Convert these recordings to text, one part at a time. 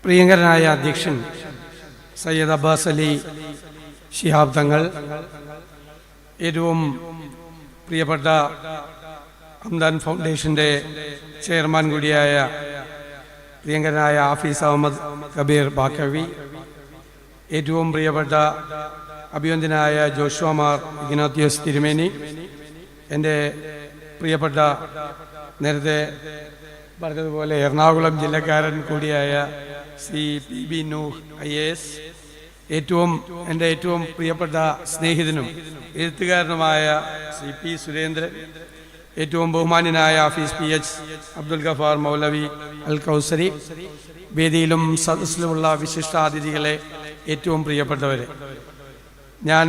പ്രിയങ്കരനായ അധ്യക്ഷൻ സയ്യിദ് അബ്ബാസ് അലി ശിഹാബ് തങ്ങൾ, ഏറ്റവും പ്രിയപ്പെട്ട ഹംദാൻ ഫൗണ്ടേഷൻ്റെ ചെയർമാൻ കൂടിയായ പ്രിയങ്കരനായ ഹാഫിസ് അഹമ്മദ് കബീർ ബാക്കവി, ഏറ്റവും പ്രിയപ്പെട്ട അഭിവന്ദ്യനായ ജോഷുവ മാർ ഇഗ്നാത്യോസ് തിരുമേനി, എൻ്റെ പ്രിയപ്പെട്ട നേരത്തെ പറഞ്ഞതുപോലെ എറണാകുളം ജില്ലക്കാരൻ കൂടിയായ ശ്രീ PB നൂഹ് IAS, എൻ്റെ ഏറ്റവും പ്രിയപ്പെട്ട സ്നേഹിതനും എഴുത്തുകാരനുമായ ശ്രീ P സുരേന്ദ്രൻ, ഏറ്റവും ബഹുമാന്യനായ ഹാഫിസ് PH അബ്ദുൽ ഗഫാർ മൗലവി അൽ കൗസരി, വേദിയിലും സദസ്സിലുമുള്ള വിശിഷ്ടാതിഥികളെ, ഏറ്റവും പ്രിയപ്പെട്ടവരെ, ഞാൻ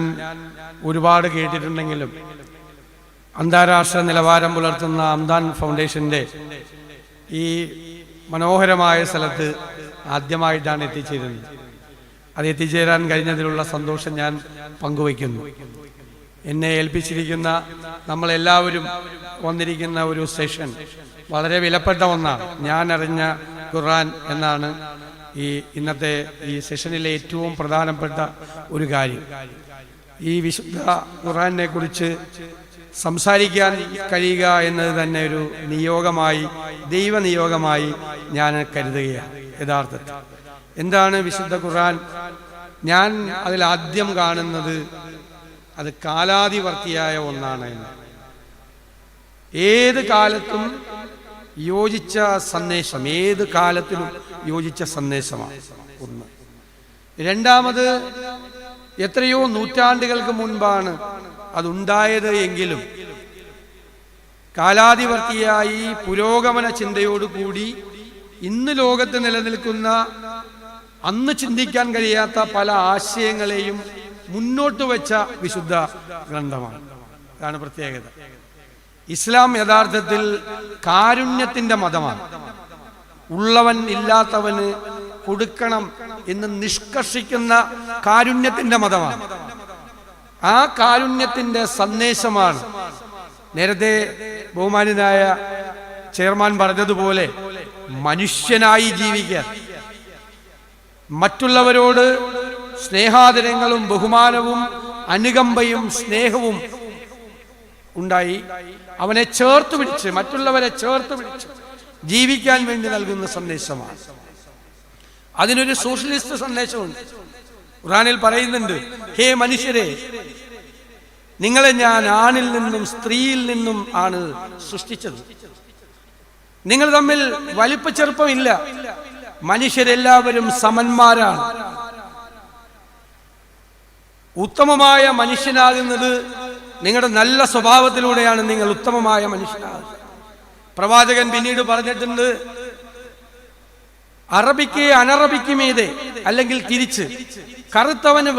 ഒരുപാട് കേട്ടിട്ടുണ്ടെങ്കിലും അന്താരാഷ്ട്ര നിലവാരം പുലർത്തുന്ന ഹംദാൻ ഫൗണ്ടേഷൻ്റെ ഈ മനോഹരമായ സ്ഥലത്ത് ആദ്യമായിട്ടാണ് എത്തിച്ചേരുന്നത്. അത് എത്തിച്ചേരാൻ കഴിഞ്ഞതിലുള്ള സന്തോഷം ഞാൻ പങ്കുവയ്ക്കുന്നു. എന്നെ ഏൽപ്പിച്ചിരിക്കുന്ന നമ്മളെല്ലാവരും വന്നിരിക്കുന്ന ഒരു സെഷൻ വളരെ വിലപ്പെട്ട ഒന്നാണ്. ഞാൻ അറിഞ്ഞ ഖുർആൻ എന്നാണ് ഇന്നത്തെ ഈ സെഷനിലെ ഏറ്റവും പ്രധാനപ്പെട്ട ഒരു കാര്യം. ഈ വിശുദ്ധ ഖുർആനെ കുറിച്ച് സംസാരിക്കാൻ കഴിയുക എന്നത് തന്നെ ഒരു നിയോഗമായി, ദൈവനിയോഗമായി ഞാൻ കരുതുകയാണ്. യഥാർത്ഥത്തിൽ എന്താണ് വിശുദ്ധ ഖുർആൻ? ഞാൻ അതിലാദ്യം കാണുന്നത് അത് കാലാതിവർത്തിയായ ഒന്നാണ് എന്ന്. ഏത് കാലത്തും യോജിച്ച സന്ദേശം, ഏത് കാലത്തിലും യോജിച്ച സന്ദേശമാണ് ഒന്ന്. രണ്ടാമത്, എത്രയോ നൂറ്റാണ്ടുകൾക്ക് മുൻപാണ് അതുണ്ടായത് എങ്കിലും കാലാതിവർത്തിയായി പുരോഗമന ചിന്തയോടുകൂടി ഇന്ന് ലോകത്ത് നിലനിൽക്കുന്ന അന്ന് ചിന്തിക്കാൻ കഴിയാത്ത പല ആശയങ്ങളെയും മുന്നോട്ട് വെച്ച വിശുദ്ധ ഗ്രന്ഥമാണ്. അതാണ് പ്രത്യേകത. ഇസ്ലാം യഥാർത്ഥത്തിൽ കാരുണ്യത്തിന്റെ മതമാണ്. ഉള്ളവൻ ഇല്ലാത്തവന് കൊടുക്കണം എന്ന് നിഷ്കർഷിക്കുന്ന കാരുണ്യത്തിന്റെ മതമാണ്. ആ കാരുണ്യത്തിന്റെ സന്ദേശമാണ് നേരത്തെ ബഹുമാന്യനായ ചെയർമാൻ പറഞ്ഞതുപോലെ മനുഷ്യനായി ജീവിക്കാൻ, മറ്റുള്ളവരോട് സ്നേഹാദരങ്ങളും ബഹുമാനവും അനുകമ്പയും സ്നേഹവും ഉണ്ടായി അവനെ ചേർത്ത് പിടിച്ച്, മറ്റുള്ളവരെ ചേർത്ത് പിടിച്ച് ജീവിക്കാൻ വേണ്ടി നൽകുന്ന സന്ദേശമാണ്. അതിനൊരു സോഷ്യലിസ്റ്റ് സന്ദേശമുണ്ട്. ഖുർആനിൽ പറയുന്നുണ്ട്, ഹേ മനുഷ്യരെ, നിങ്ങളെ ഞാൻ ആണിൽ നിന്നും സ്ത്രീയിൽ നിന്നും ആണ് സൃഷ്ടിച്ചത്. നിങ്ങൾ തമ്മിൽ വലിപ്പ ചെറുപ്പമില്ല, മനുഷ്യരെല്ലാവരും സമന്മാരാണ്. ഉത്തമമായ മനുഷ്യനാകുന്നത് നിങ്ങളുടെ നല്ല സ്വഭാവത്തിലൂടെയാണ്. നിങ്ങൾ ഉത്തമമായ മനുഷ്യനാകുന്നത്. പ്രവാചകൻ പിന്നീട് പറഞ്ഞിട്ടുണ്ട്, അറബിക്ക് അനറബിക്ക് മീതെ, അല്ലെങ്കിൽ തിരിച്ച്, കറുത്തവന്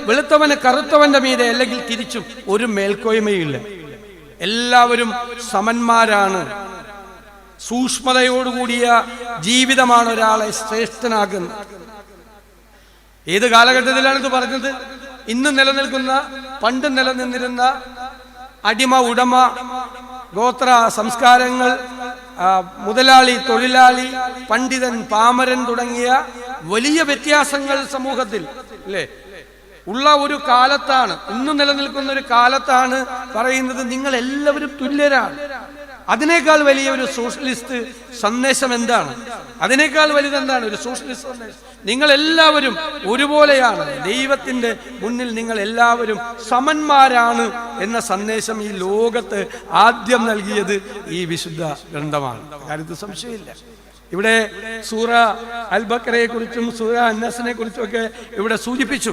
വെളുത്തവന് കറുത്തവന്റെ മീതെ, അല്ലെങ്കിൽ തിരിച്ചും ഒരു മേൽക്കോയ്മയില്ല. എല്ലാവരും സമന്മാരാണ്. സൂക്ഷ്മതയോടുകൂടിയ ജീവിതമാണ് ഒരാളെ ശ്രേഷ്ഠനാക്കുന്നത്. ഏത് കാലഘട്ടത്തിലാണ് ഇത് പറഞ്ഞത്? ഇന്ന് നിലനിൽക്കുന്ന, പണ്ട് നിലനിന്നിരുന്ന അടിമ ഉടമ ഗോത്ര സംസ്കാരങ്ങൾ, മുതലാളി തൊഴിലാളി, പണ്ഡിതൻ പാമരൻ തുടങ്ങിയ വലിയ വ്യത്യാസങ്ങൾ സമൂഹത്തിൽ അല്ലേ ഉള്ള ഒരു കാലത്താണ്, ഇന്ന് നിലനിൽക്കുന്ന ഒരു കാലത്താണ് പറയുന്നത് നിങ്ങൾ എല്ലാവരും തുല്യരാണ്. അതിനേക്കാൾ വലിയ ഒരു സോഷ്യലിസ്റ്റ് സന്ദേശം എന്താണ്? അതിനേക്കാൾ വലുതെന്താണ് ഒരു സോഷ്യലിസ്റ്റ് സന്ദേശം? നിങ്ങൾ എല്ലാവരും ഒരുപോലെയാണ്, ദൈവത്തിന്റെ മുന്നിൽ നിങ്ങൾ എല്ലാവരും സമന്മാരാണ് എന്ന സന്ദേശം ഈ ലോകത്ത് ആദ്യം നൽകിയത് ഈ വിശുദ്ധ ഗ്രന്ഥമാണ്. കാര്യത്തിൽ സംശയമില്ല. ഇവിടെ സൂറ അൽ ബഖറയെ കുറിച്ചും സൂറ അന്നസിനെ കുറിച്ചും ഒക്കെ ഇവിടെ സൂചിപ്പിച്ചു.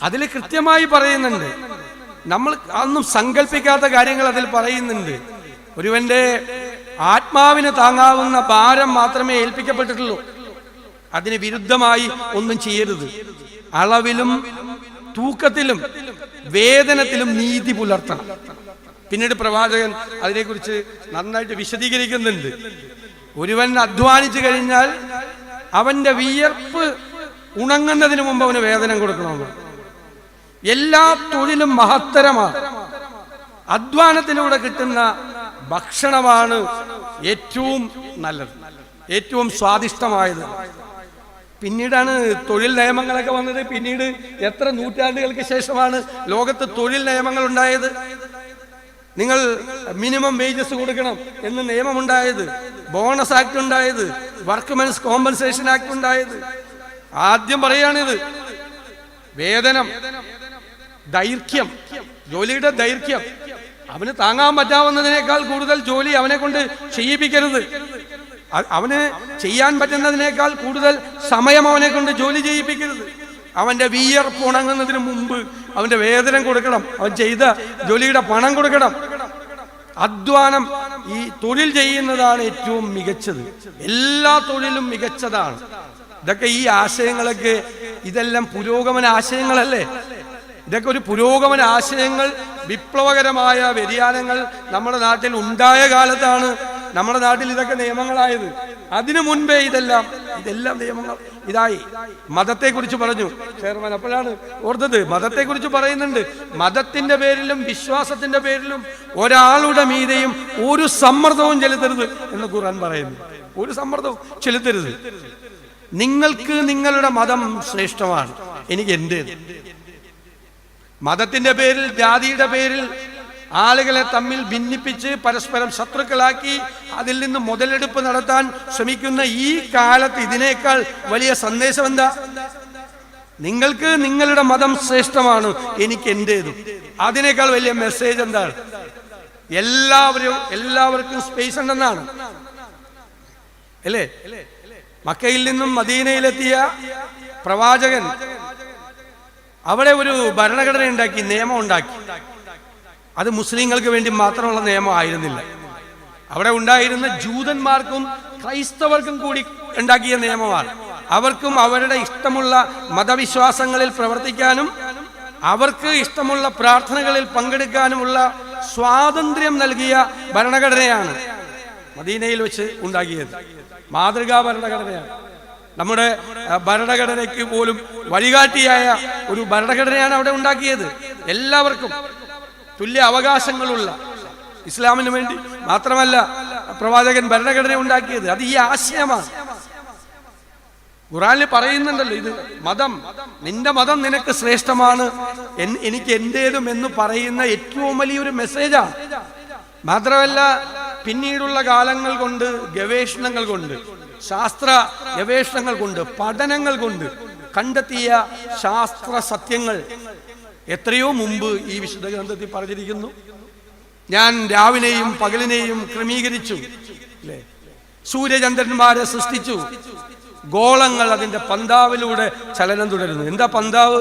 അതിൽ കൃത്യമായി പറയുന്നുണ്ട്, നമ്മൾ അതൊന്നും സങ്കല്പിക്കാത്ത കാര്യങ്ങൾ അതിൽ പറയുന്നുണ്ട്. ഒരുവന്റെ ആത്മാവിന് താങ്ങാവുന്ന ഭാരം മാത്രമേ ഏൽപ്പിക്കപ്പെട്ടിട്ടുള്ളൂ. അതിന് വിരുദ്ധമായി ഒന്നും ചെയ്യരുത്. അളവിലും തൂക്കത്തിലും വേതനത്തിലും നീതി പുലർത്തണം. പിന്നീട് പ്രവാചകൻ അതിനെക്കുറിച്ച് നന്നായിട്ട് വിശദീകരിക്കുന്നുണ്ട്. ഒരുവൻ അധ്വാനിച്ചു കഴിഞ്ഞാൽ അവന്റെ വിയർപ്പ് ഉണങ്ങുന്നതിന് മുമ്പ് അവന് വേതനം കൊടുക്കണമെന്ന്. എല്ലാ തൊഴിലും മഹത്തരമാണ്. അധ്വാനത്തിലൂടെ കിട്ടുന്ന ഭക്ഷണമാണ് ഏറ്റവും നല്ലത്, ഏറ്റവും സ്വാദിഷ്ടമായത്. പിന്നീടാണ് തൊഴിൽ നിയമങ്ങളൊക്കെ വന്നത്. പിന്നീട് എത്ര നൂറ്റാണ്ടുകൾക്ക് ശേഷമാണ് ലോകത്ത് തൊഴിൽ നിയമങ്ങൾ ഉണ്ടായത്. നിങ്ങൾ മിനിമം വേജസ് കൊടുക്കണം എന്ന് നിയമമുണ്ടായത്, ബോണസ് ആക്ട് ഉണ്ടായത്, വർക്ക്മെൻസ് കോമ്പൻസേഷൻ ആക്ട് ഉണ്ടായത്. ആദ്യം പറയാണിത്. വേതനം, ദൈർഘ്യം, ജോലിയുടെ ദൈർഘ്യം, അവന് താങ്ങാൻ പറ്റാവുന്നതിനേക്കാൾ കൂടുതൽ ജോലി അവനെ കൊണ്ട് ചെയ്യിപ്പിക്കരുത്. അവന് ചെയ്യാൻ പറ്റുന്നതിനേക്കാൾ കൂടുതൽ സമയം അവനെ കൊണ്ട് ജോലി ചെയ്യിപ്പിക്കരുത്. അവന്റെ വിയർപ്പ് ഉണങ്ങുന്നതിന് മുമ്പ് അവന്റെ വേതനം കൊടുക്കണം. അവൻ ചെയ്ത ജോലിയുടെ പണം കൊടുക്കണം. അധ്വാനം, ഈ തൊഴിൽ ചെയ്യുന്നതാണ് ഏറ്റവും മികച്ചത്. എല്ലാ തൊഴിലും മികച്ചതാണ്. ഇതൊക്കെ ഈ ആശയങ്ങളൊക്കെ ഇതെല്ലാം പുരോഗമന ആശയങ്ങളല്ലേ? ഇതൊക്കെ ഒരു പുരോഗമന ആശയങ്ങൾ, വിപ്ലവകരമായ വ്യതിയാനങ്ങൾ നമ്മുടെ നാട്ടിൽ ഉണ്ടായ കാലത്താണ് നമ്മുടെ നാട്ടിൽ ഇതൊക്കെ നിയമങ്ങളായത്. അതിനു മുൻപേ ഇതെല്ലാം നിയമങ്ങൾ ഇതായി. മതത്തെക്കുറിച്ച് പറഞ്ഞു ചെയർമാൻ, അപ്പോഴാണ് ഓർത്തത്. മതത്തെക്കുറിച്ച് പറയുന്നുണ്ട്. മതത്തിന്റെ പേരിലും വിശ്വാസത്തിന്റെ പേരിലും ഒരാളുടെ മീതെയും ഒരു സമ്മർദ്ദവും ചെലുത്തരുത് എന്ന് ഖുർആൻ പറയുന്നു. ഒരു സമ്മർദ്ദവും ചെലുത്തരുത്. നിങ്ങൾക്ക് നിങ്ങളുടെ മതം ശ്രേഷ്ഠമാണ്, എനിക്ക് എന്റേത്. മതത്തിന്റെ പേരിൽ, ജാതിയുടെ പേരിൽ ആളുകളെ തമ്മിൽ ഭിന്നിപ്പിച്ച് പരസ്പരം ശത്രുക്കളാക്കി അതിൽ നിന്ന് മുതലെടുപ്പ് നടത്താൻ ശ്രമിക്കുന്ന ഈ കാലത്ത് ഇതിനേക്കാൾ വലിയ സന്ദേശം എന്താ? നിങ്ങൾക്ക് നിങ്ങളുടെ മതം ശ്രേഷ്ഠമാണ്, എനിക്ക് എന്റേതും. അതിനേക്കാൾ വലിയ മെസ്സേജ് എന്താണ്? എല്ലാവർക്കും സ്പേസ് ഉണ്ടെന്നാണ് അല്ലേ? മക്കയിൽ നിന്നും മദീനയിലെത്തിയ പ്രവാചകൻ അവിടെ ഒരു ഭരണഘടന ഉണ്ടാക്കി, നിയമം ഉണ്ടാക്കി. അത് മുസ്ലിങ്ങൾക്ക് വേണ്ടി മാത്രമുള്ള നിയമം ആയിരുന്നില്ല. അവിടെ ഉണ്ടായിരുന്ന ജൂതന്മാർക്കും ക്രൈസ്തവർക്കും കൂടി ഉണ്ടാക്കിയ നിയമമാണ്. അവർക്കും അവരുടെ ഇഷ്ടമുള്ള മതവിശ്വാസങ്ങളിൽ പ്രവർത്തിക്കാനും അവർക്ക് ഇഷ്ടമുള്ള പ്രാർത്ഥനകളിൽ പങ്കെടുക്കാനുമുള്ള സ്വാതന്ത്ര്യം നൽകിയ ഭരണഘടനയാണ് മദീനയിൽ വെച്ച് ഉണ്ടാക്കിയത്. മാതൃകാ ഭരണഘടനയാണ്. നമ്മുടെ ഭരണഘടനയ്ക്ക് പോലും വഴികാട്ടിയായ ഒരു ഭരണഘടനയാണ് അവിടെ ഉണ്ടാക്കിയത്. എല്ലാവർക്കും തുല്യ അവകാശങ്ങളുള്ള, ഇസ്ലാമിന് വേണ്ടി മാത്രമല്ല പ്രവാചകൻ ഭരണഘടന ഉണ്ടാക്കിയത്. അത് ഈ ആശയമാണ്. ഖുർആനിൽ പറയുന്നുണ്ടല്ലോ, ഇത് മതം, നിന്റെ മതം നിനക്ക് ശ്രേഷ്ഠമാണ്, എനിക്ക് എന്റേതും എന്ന് പറയുന്ന ഏറ്റവും വലിയൊരു മെസ്സേജാണ്. മാത്രമല്ല പിന്നീടുള്ള കാലങ്ങൾ കൊണ്ട്, ഗവേഷണങ്ങൾ കൊണ്ട്, ശാസ്ത്ര ഗവേഷണങ്ങൾ കൊണ്ട്, പഠനങ്ങൾ കൊണ്ട് കണ്ടെത്തിയ ശാസ്ത്ര സത്യങ്ങൾ എത്രയോ മുമ്പ് ഈ വിശുദ്ധ ഗ്രന്ഥത്തിൽ പറഞ്ഞിരിക്കുന്നു. ഞാൻ രാവിനെയും പകലിനെയും ക്രമീകരിച്ചു, അല്ലേ? സൂര്യചന്ദ്രന്മാരെ സൃഷ്ടിച്ചു. ഗോളങ്ങൾ അതിന്റെ പന്താവിലൂടെ ചലനം തുടരുന്നു. എന്താ പന്താവ്?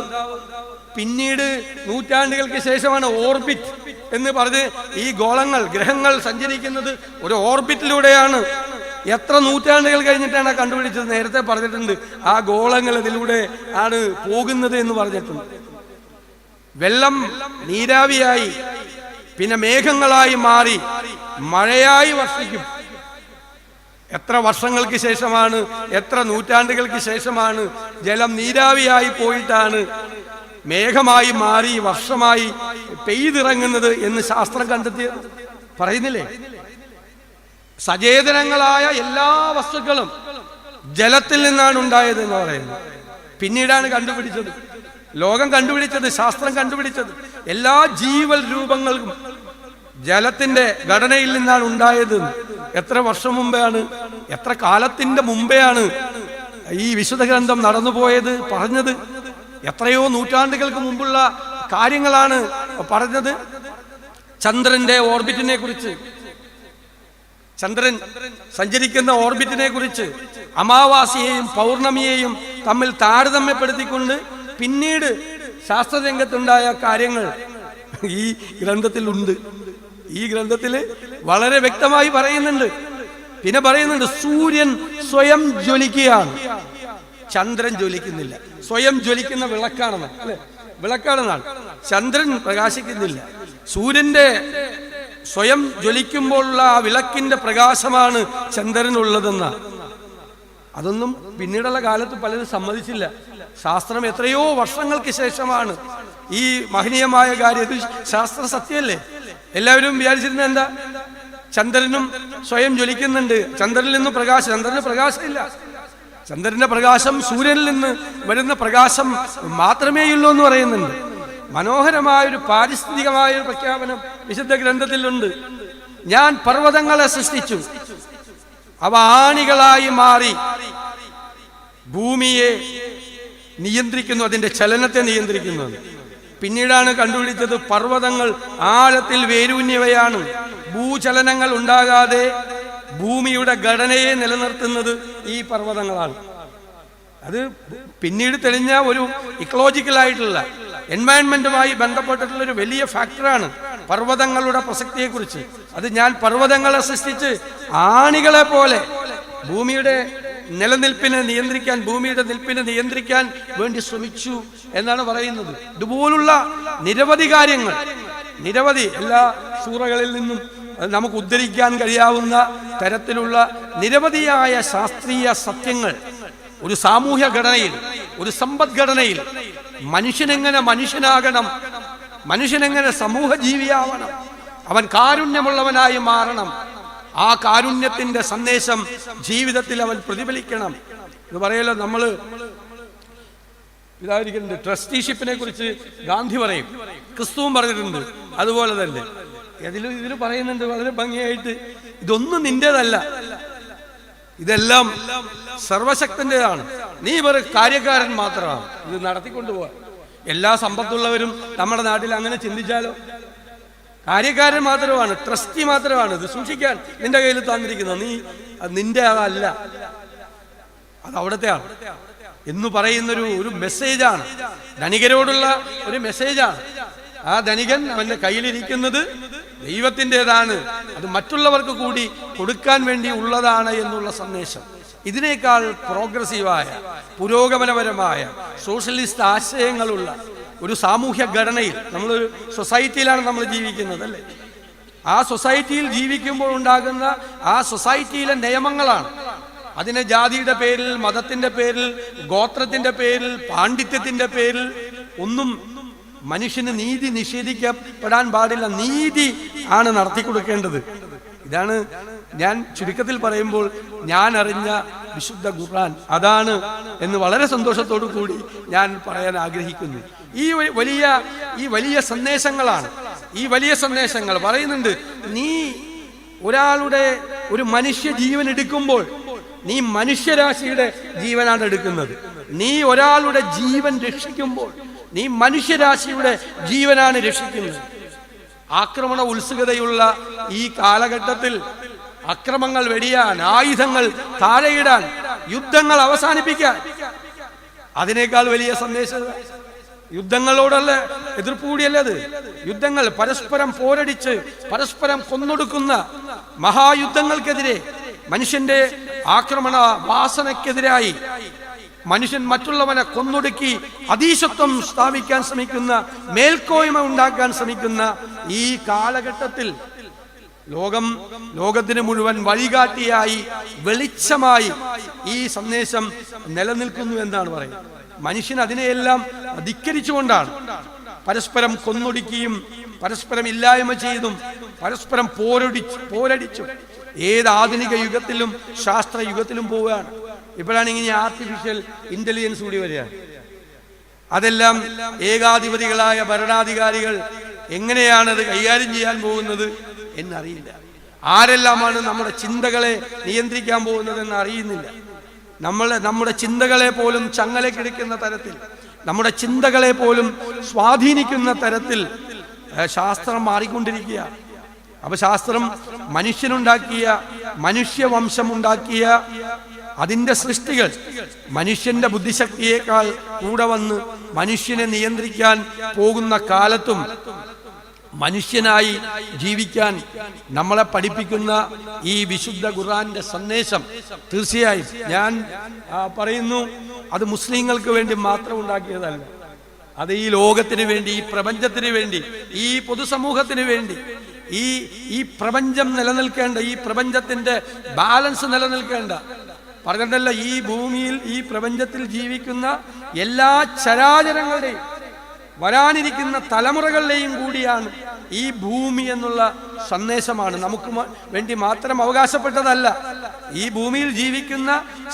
പിന്നീട് നൂറ്റാണ്ടുകൾക്ക് ശേഷമാണ് ഓർബിറ്റ് എന്ന് പറഞ്ഞ് ഈ ഗോളങ്ങൾ, ഗ്രഹങ്ങൾ സഞ്ചരിക്കുന്നത് ഒരു ഓർബിറ്റിലൂടെയാണ്. എത്ര നൂറ്റാണ്ടുകൾ കഴിഞ്ഞിട്ടാണ് കണ്ടുപിടിച്ചത്? നേരത്തെ പറഞ്ഞിട്ടുണ്ട്, ആ ഗോളങ്ങൾ ഇതിലൂടെ ആണ് പോകുന്നത് എന്ന് പറഞ്ഞിട്ടുണ്ട്. വെള്ളം നീരാവിയായി, പിന്നെ മേഘങ്ങളായി മാറി മഴയായി വർഷിക്കും. എത്ര വർഷങ്ങൾക്ക് ശേഷമാണ്, എത്ര നൂറ്റാണ്ടുകൾക്ക് ശേഷമാണ് ജലം നീരാവിയായി പോയിട്ടാണ് മേഘമായി മാറി വർഷമായി പെയ്തിറങ്ങുന്നത് എന്ന് ശാസ്ത്രം കണ്ടെത്തിയത്. പറയുന്നില്ലേ? സചേതനങ്ങളായ എല്ലാ വസ്തുക്കളും ജലത്തിൽ നിന്നാണ് ഉണ്ടായത് എന്ന് പറയുന്നത്. പിന്നീടാണ് കണ്ടുപിടിച്ചത്, ലോകം കണ്ടുപിടിച്ചത്, ശാസ്ത്രം കണ്ടുപിടിച്ചത്. എല്ലാ ജീവൽ രൂപങ്ങൾക്കും ജലത്തിന്റെ ഘടനയിൽ നിന്നാണ് ഉണ്ടായത്. എത്ര വർഷം മുമ്പെയാണ്, എത്ര കാലത്തിന്റെ മുമ്പെയാണ് ഈ വിശുദ്ധ ഗ്രന്ഥം നടന്നുപോയത്, പറഞ്ഞത്? എത്രയോ നൂറ്റാണ്ടുകൾക്ക് മുമ്പുള്ള കാര്യങ്ങളാണ് പറഞ്ഞത്. ചന്ദ്രന്റെ ഓർബിറ്റിനെ കുറിച്ച്, ചന്ദ്രൻ സഞ്ചരിക്കുന്ന ഓർബിറ്റിനെ കുറിച്ച്, അമാവാസിയെയും പൗർണമിയെയും തമ്മിൽ താരതമ്യപ്പെടുത്തിക്കൊണ്ട് പിന്നീട് ശാസ്ത്രരംഗത്തുണ്ടായ കാര്യങ്ങൾ ഈ ഗ്രന്ഥത്തിൽ ഉണ്ട്. ഈ ഗ്രന്ഥത്തിൽ വളരെ വ്യക്തമായി പറയുന്നുണ്ട്. പിന്നെ പറയുന്നുണ്ട്, സൂര്യൻ സ്വയം ജ്വലിക്കുകയാണ്, ചന്ദ്രൻ ജ്വലിക്കുന്നില്ല. സ്വയം ജ്വലിക്കുന്ന വിളക്കാണെന്ന്, അല്ലെ? വിളക്കാണെന്നാണ്. ചന്ദ്രൻ പ്രകാശിക്കുന്നില്ല. സൂര്യന്റെ സ്വയം ജ്വലിക്കുമ്പോഴുള്ള ആ വിളക്കിന്റെ പ്രകാശമാണ് ചന്ദ്രനുള്ളതെന്ന. അതൊന്നും പിന്നീടുള്ള കാലത്ത് പലരും സമ്മതിച്ചില്ല. ശാസ്ത്രം എത്രയോ വർഷങ്ങൾക്ക് ശേഷമാണ് ഈ മഹനീയമായ കാര്യം. ഇത് ശാസ്ത്ര സത്യമല്ലേ? എല്ലാവരും വിചാരിച്ചിരുന്നത് എന്താ? ചന്ദ്രനും സ്വയം ജ്വലിക്കുന്നുണ്ട്, ചന്ദ്രനിൽ നിന്ന് പ്രകാശം. ചന്ദ്രന് പ്രകാശമില്ല. ചന്ദ്രന്റെ പ്രകാശം സൂര്യനിൽ നിന്ന് വരുന്ന പ്രകാശം മാത്രമേയുള്ളൂ എന്ന് പറയുന്നുണ്ട്. മനോഹരമായൊരു പാരിസ്ഥിതികമായൊരു പ്രഖ്യാപനം വിശുദ്ധ ഗ്രന്ഥത്തിലുണ്ട്. ഞാൻ പർവ്വതങ്ങളെ സൃഷ്ടിച്ചു, അവ ആണികളായി മാറി ഭൂമിയെ നിയന്ത്രിക്കുന്നു, അതിന്റെ ചലനത്തെ നിയന്ത്രിക്കുന്നു. പിന്നീടാണ് കണ്ടുപിടിച്ചത് പർവ്വതങ്ങൾ ആഴത്തിൽ വേരൂന്നിയവയാണ്. ഭൂചലനങ്ങൾ ഉണ്ടാകാതെ ഭൂമിയുടെ ഘടനയെ നിലനിർത്തുന്നത് ഈ പർവ്വതങ്ങളാണ്. അത് പിന്നീട് തെളിഞ്ഞ ഒരു ഇക്കോളജിക്കലായിട്ടുള്ള എൻവയൺമെന്റുമായി ബന്ധപ്പെട്ടിട്ടുള്ള ഒരു വലിയ ഫാക്ടറാണ് പർവ്വതങ്ങളുടെ പ്രസക്തിയെക്കുറിച്ച്. അത് ഞാൻ പർവ്വതങ്ങളെ സൃഷ്ടിച്ച് ആണികളെ പോലെ ഭൂമിയുടെ നിലനിൽപ്പിനെ നിയന്ത്രിക്കാൻ, ഭൂമിയുടെ നിൽപ്പിനെ നിയന്ത്രിക്കാൻ വേണ്ടി ശ്രമിച്ചു എന്നാണ് പറയുന്നത്. ഇതുപോലുള്ള നിരവധി കാര്യങ്ങൾ, നിരവധി എല്ലാ സൂറകളിൽ നിന്നും നമുക്ക് ഉദ്ധരിക്കാൻ കഴിയാവുന്ന തരത്തിലുള്ള നിരവധിയായ ശാസ്ത്രീയ സത്യങ്ങൾ ഒരു സാമൂഹ്യ ഘടനയിൽ, ഒരു സമ്പദ്ഘടനയിൽ മനുഷ്യനെങ്ങനെ മനുഷ്യനാകണം, മനുഷ്യനെങ്ങനെ സമൂഹ ജീവിയാവണം, അവൻ കാരുണ്യമുള്ളവനായി മാറണം, ആ കാരുണ്യത്തിന്റെ സന്ദേശം ജീവിതത്തിൽ അവൻ പ്രതിഫലിക്കണം എന്ന് പറയല്ലോ. നമ്മൾ ഇതായിരിക്കുന്നുണ്ട്, ട്രസ്റ്റിഷിപ്പിനെ കുറിച്ച് ഗാന്ധി പറയും, ക്രിസ്തുവും പറഞ്ഞിട്ടുണ്ട്. അതുപോലെ തന്നെ ഇതിൽ പറയുന്നുണ്ട് വളരെ ഭംഗിയായിട്ട്, ഇതൊന്നും നിന്റേതല്ല, ഇതെല്ലാം സർവശക്തന്റേതാണ്, നീ വെറും കാര്യക്കാരൻ മാത്രമാണ് ഇത് നടത്തിക്കൊണ്ടുപോകാൻ. എല്ലാ സമ്പത്തുള്ളവരും നമ്മുടെ നാട്ടിൽ അങ്ങനെ ചിന്തിച്ചാലോ? കാര്യക്കാരൻ മാത്രമാണ്, ട്രസ്റ്റി മാത്രമാണ് ഇത് സൂക്ഷിക്കാൻ നിന്റെ കയ്യിൽ തന്നിരിക്കുന്നത്, നീ നിന്റെ അതല്ല, അത് അവിടത്തെയാണ് എന്ന് പറയുന്നൊരു മെസ്സേജാണ്, ധനികരോടുള്ള ഒരു മെസ്സേജാണ്. ആ ധനികൻ അവന്റെ കയ്യിലിരിക്കുന്നത് ദൈവത്തിൻ്റെതാണ്, അത് മറ്റുള്ളവർക്ക് കൂടി കൊടുക്കാൻ വേണ്ടി ഉള്ളതാണ് എന്നുള്ള സന്ദേശം. ഇതിനേക്കാൾ പ്രോഗ്രസീവായ, പുരോഗമനപരമായ, സോഷ്യലിസ്റ്റ് ആശയങ്ങളുള്ള ഒരു സാമൂഹ്യ ഘടനയിൽ, നമ്മളൊരു സൊസൈറ്റിയിലാണ് നമ്മൾ ജീവിക്കുന്നത് അല്ലേ? ആ സൊസൈറ്റിയിൽ ജീവിക്കുമ്പോൾ ഉണ്ടാകുന്ന ആ സൊസൈറ്റിയിലെ നിയമങ്ങളാണ്. അതിനെ ജാതിയുടെ പേരിൽ, മതത്തിന്റെ പേരിൽ, ഗോത്രത്തിന്റെ പേരിൽ, പാണ്ഡിത്യത്തിന്റെ പേരിൽ ഒന്നും മനുഷ്യന് നീതി നിഷേധിക്കപ്പെടാൻ പാടില്ല. നീതി ആണ് നടത്തി കൊടുക്കേണ്ടത്. ഇതാണ് ഞാൻ ചുരുക്കത്തിൽ പറയുമ്പോൾ ഞാൻ അറിഞ്ഞ വിശുദ്ധ ഖുർആൻ അതാണ് എന്ന് വളരെ സന്തോഷത്തോടു കൂടി ഞാൻ പറയാൻ ആഗ്രഹിക്കുന്നു. ഈ വലിയ സന്ദേശങ്ങളാണ്, ഈ വലിയ സന്ദേശങ്ങൾ പറയുന്നുണ്ട്. നീ ഒരാളുടെ ഒരു മനുഷ്യ ജീവൻ എടുക്കുമ്പോൾ നീ മനുഷ്യരാശിയുടെ ജീവനാണ് എടുക്കുന്നത്. നീ ഒരാളുടെ ജീവൻ രക്ഷിക്കുമ്പോൾ നീ മനുഷ്യരാശിയുടെ ജീവനാണ് രക്ഷിക്കുന്നത്. ആക്രമണ ഉത്സുകതയുള്ള ഈ കാലഘട്ടത്തിൽ അക്രമങ്ങൾ വെടിയാൻ, ആയുധങ്ങൾ താഴെയിടാൻ, യുദ്ധങ്ങൾ അവസാനിപ്പിക്കാൻ, അതിനേക്കാൾ വലിയ സന്ദേശം യുദ്ധങ്ങളോടുള്ള എതിർപ്പ് കൂടിയല്ലേ അത്? യുദ്ധങ്ങൾ, പരസ്പരം പോരടിച്ച് പരസ്പരം കൊന്നൊടുക്കുന്ന മഹായുദ്ധങ്ങൾക്കെതിരെ, മനുഷ്യന്റെ ആക്രമണ വാസനക്കെതിരായി മനുഷ്യൻ മറ്റുള്ളവനെ കൊന്നൊടുക്കി അധീശത്വം സ്ഥാപിക്കാൻ ശ്രമിക്കുന്ന, മേൽക്കോയ്മ ഉണ്ടാക്കാൻ ശ്രമിക്കുന്ന ഈ കാലഘട്ടത്തിൽ ലോകത്തിന് മുഴുവൻ വഴികാട്ടിയായി, വെളിച്ചമായി ഈ സന്ദേശം നിലനിൽക്കുന്നു എന്നാണ് പറയുന്നത്. മനുഷ്യൻ അതിനെയെല്ലാം ധിക്കരിച്ചുകൊണ്ടാണ് പരസ്പരം കൊന്നൊടുക്കിയും പരസ്പരം ഇല്ലായ്മ ചെയ്തും പരസ്പരം പോരടിച്ചും ഏത് ആധുനിക യുഗത്തിലും ശാസ്ത്ര യുഗത്തിലും പോവുകയാണ്. ഇപ്പോഴാണ് ഇങ്ങനെ ആർട്ടിഫിഷ്യൽ ഇന്റലിജൻസ് കൂടി വരികയാണ്. അതെല്ലാം ഏകാധിപതികളായ ഭരണാധികാരികൾ എങ്ങനെയാണത് കൈകാര്യം ചെയ്യാൻ പോകുന്നത് എന്നറിയില്ല. ആരെല്ലാമാണ് നമ്മുടെ ചിന്തകളെ നിയന്ത്രിക്കാൻ പോകുന്നതെന്ന് അറിയുന്നില്ല. നമ്മുടെ ചിന്തകളെ പോലും ചങ്ങലക്കിടിക്കുന്ന തരത്തിൽ, നമ്മുടെ ചിന്തകളെ പോലും സ്വാധീനിക്കുന്ന തരത്തിൽ ശാസ്ത്രം മാറിക്കൊണ്ടിരിക്കുക. അപ്പൊ ശാസ്ത്രം മനുഷ്യനുണ്ടാക്കിയ, മനുഷ്യവംശമുണ്ടാക്കിയ അതിന്റെ സൃഷ്ടികൾ മനുഷ്യന്റെ ബുദ്ധിശക്തിയേക്കാൾ കൂടെ വന്ന് മനുഷ്യനെ നിയന്ത്രിക്കാൻ പോകുന്ന കാലത്തും മനുഷ്യനായി ജീവിക്കാൻ നമ്മളെ പഠിപ്പിക്കുന്ന ഈ വിശുദ്ധ ഖുർആന്റെ സന്ദേശം തീർച്ചയായും ഞാൻ പറയുന്നു, അത് മുസ്ലിങ്ങൾക്ക് വേണ്ടി മാത്രം ഉണ്ടാക്കിയതല്ല. അത് ഈ ലോകത്തിന് വേണ്ടി, ഈ പ്രപഞ്ചത്തിന് വേണ്ടി, ഈ പൊതുസമൂഹത്തിന് വേണ്ടി, ഈ പ്രപഞ്ചം നിലനിൽക്കേണ്ട, ഈ പ്രപഞ്ചത്തിന്റെ ബാലൻസ് നിലനിൽക്കേണ്ട, പറഞ്ഞിട്ടല്ല, ഈ ഭൂമിയിൽ, ഈ പ്രപഞ്ചത്തിൽ ജീവിക്കുന്ന എല്ലാ ചരാചരങ്ങളുടെയും വരാനിരിക്കുന്ന തലമുറകളുടെയും കൂടിയാണ് ഈ ഭൂമി എന്നുള്ള സന്ദേശമാണ്. നമുക്ക് വേണ്ടി മാത്രം അവകാശപ്പെട്ടതല്ല. ഈ ഭൂമിയിൽ ജീവിക്കുന്ന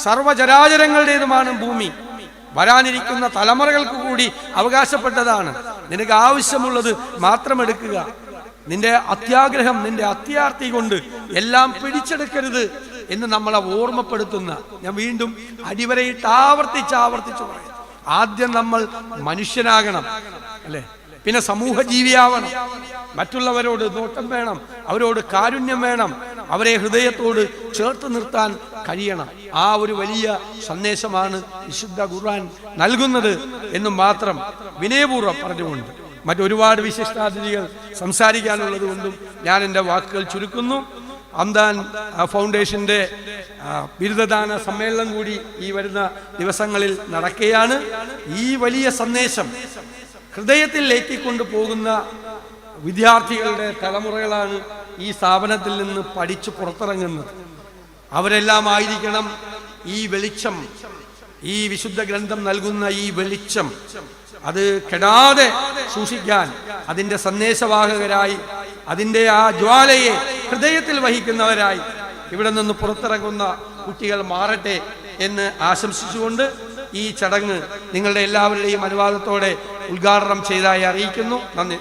സർവ്വചരാചരങ്ങളുടേതുമാണ് ഭൂമി. വരാനിരിക്കുന്ന തലമുറകൾക്ക് കൂടി അവകാശപ്പെട്ടതാണ്. നിനക്ക് ആവശ്യമുള്ളത് മാത്രം എടുക്കുക. നിന്റെ അത്യാഗ്രഹം, നിന്റെ അത്യാർത്തി കൊണ്ട് എല്ലാം പിടിച്ചെടുക്കരുത് എന്ന് നമ്മളെ ഓർമ്മപ്പെടുത്തുന്ന, ഞാൻ വീണ്ടും അടിവരയിട്ട് ആവർത്തിച്ച് പറയും, ആദ്യം നമ്മൾ മനുഷ്യനാകണം, അല്ലേ? പിന്നെ സമൂഹ ജീവിയാവണം. മറ്റുള്ളവരോട് നോട്ടം വേണം, അവരോട് കാരുണ്യം വേണം, അവരെ ഹൃദയത്തോട് ചേർത്ത് നിർത്താൻ കഴിയണം. ആ ഒരു വലിയ സന്ദേശമാണ് വിശുദ്ധ ഖുർആൻ നൽകുന്നത് എന്ന് മാത്രം വിനയപൂർവ്വം പറഞ്ഞുകൊണ്ട്, മറ്റൊരുപാട് വിശിഷ്ടാതിഥികൾ സംസാരിക്കാനുള്ളത് കൊണ്ടും ഞാൻ എൻ്റെ വാക്കുകൾ ചുരുക്കുന്നു. അംദാൻ ഫൗണ്ടേഷന്റെ ബിരുദദാന സമ്മേളനം കൂടി ഈ വരുന്ന ദിവസങ്ങളിൽ നടക്കുകയാണ്. ഈ വലിയ സന്ദേശം ഹൃദയത്തിൽ ഏറ്റിക്കൊണ്ടു പോകുന്ന വിദ്യാർത്ഥികളുടെ തലമുറകളാണ് ഈ സ്ഥാപനത്തിൽ നിന്ന് പഠിച്ചു പുറത്തിറങ്ങുന്നത്. അവരെല്ലാം ആയിരിക്കണം ഈ വെളിച്ചം, ഈ വിശുദ്ധ ഗ്രന്ഥം നൽകുന്ന ഈ വെളിച്ചം അത് കെടാതെ സൂക്ഷിക്കാൻ, അതിൻ്റെ സന്ദേശവാഹകരായി, അതിൻ്റെ ആ ജ്വാലയെ ഹൃദയത്തിൽ വഹിക്കുന്നവരായി ഇവിടെ നിന്ന് പുറത്തിറങ്ങുന്ന കുട്ടികൾ മാറട്ടെ എന്ന് ആശംസിച്ചുകൊണ്ട് ഈ ചടങ്ങ് നിങ്ങളുടെ എല്ലാവരുടെയും അനുവാദത്തോടെ ഉദ്ഘാടനം ചെയ്തതായി അറിയിക്കുന്നു. നന്ദി.